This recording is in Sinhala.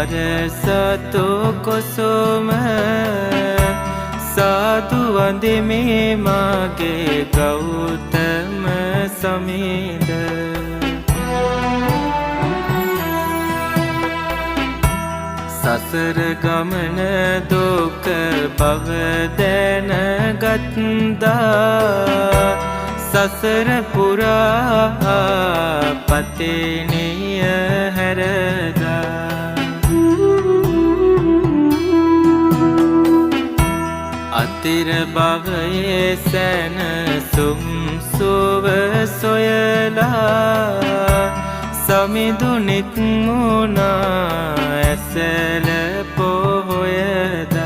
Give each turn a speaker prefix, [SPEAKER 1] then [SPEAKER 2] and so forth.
[SPEAKER 1] වරසතු කොසොම සාදු වඳිමේ මාගේ ගෞතම සමීද සසර ගමන දුක බව දැනගත්දා සසර පුරා පතිනිය හැරදා අතිර භවයේ සැනසුම් සුව සොයලා සමිඳු නික්මුණා ඇසල පොහොයදා